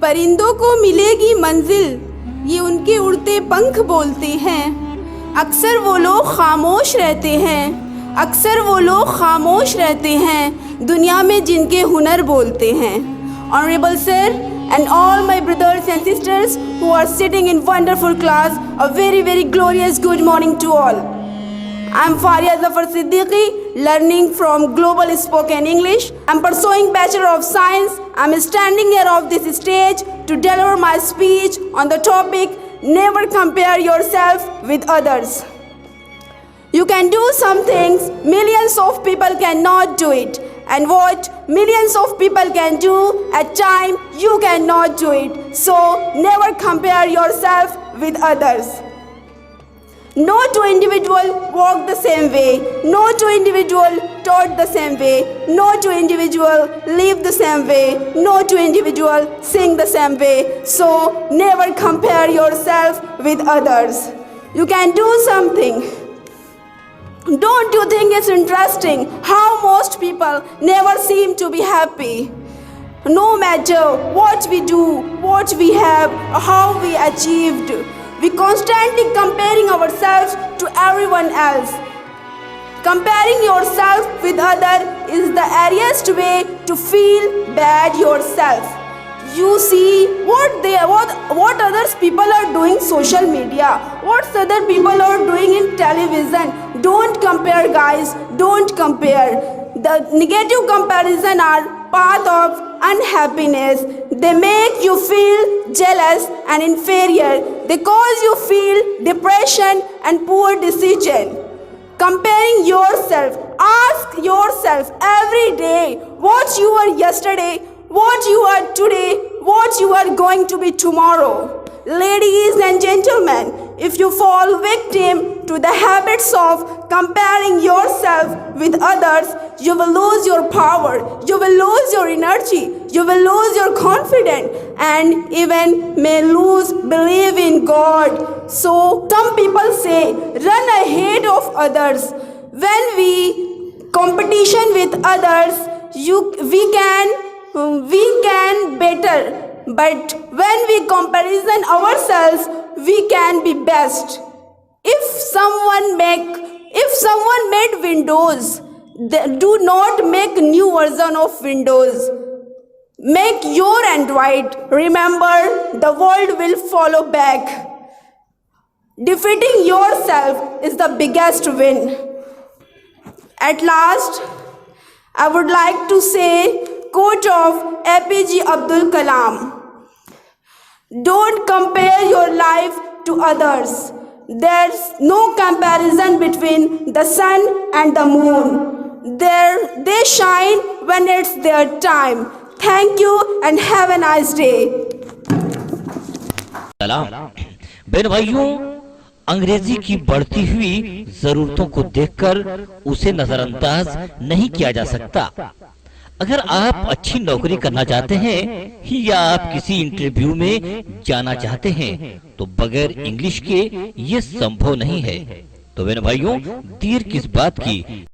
परिंदों को मिलेगी मंजिल, ये उनके उड़ते पंख बोलते हैं। अक्सर वो लोग खामोश रहते हैं, अक्सर वो लोग खामोश रहते हैं, दुनिया में जिनके हुनर बोलते हैं। Honorable Sir and all my brothers and sisters who are sitting in wonderful class, a very glorious good morning to all. I am Faria Zafar Siddiqui, learning from Global Spoken English. I am pursuing Bachelor of Science. I am standing here of this stage to deliver my speech on the topic, never compare yourself with others. You can do some things millions of people cannot do it, and what millions of people can do at time you cannot do it. So never compare yourself with others. No two individual walk the same way, no two individual taught the same way, no two individual live the same way, no two individual sing the same way. So never compare yourself with others. You can do something. Don't you think it's interesting how most people never seem to be happy? No matter what we do, what we have, or how we achieved, we constantly comparing ourselves to everyone else. Comparing yourself with others is the easiest way to feel bad yourself. You see what others people are doing social media, what other people are doing in television. Don't compare, guys, don't compare. The negative comparison are path of unhappiness. They make you feel jealous and inferior. They cause you feel depression and poor decision. Comparing yourself, ask yourself every day what you were yesterday, what you are today, what you are going to be tomorrow. Ladies and gentlemen, if you fall victim to the habits of comparing yourself with others, you will lose your power, you will lose your energy, you will lose your confidence, and even may lose belief in God. So some people say, run ahead of others. When we competition with others, we can better. But when we comparison ourselves, we can be best. If someone made Windows, do not make new version of Windows. Make your Android. Remember, the world will follow back. Defeating yourself is the biggest win. At last, I would like to say quote of APJ Abdul Kalam. Don't compare your life to others. There's no comparison between the sun and the moon. They shine when it's their time. Thank you and have a nice day. बहन भाइयों, अंग्रेजी की बढ़ती हुई जरूरतों को देखकर उसे नजरअंदाज नहीं किया जा सकता। अगर आप अच्छी नौकरी करना चाहते हैं या आप किसी इंटरव्यू में जाना चाहते हैं तो बगैर इंग्लिश के ये संभव नहीं है। तो बहन भाइयों, देर किस बात की,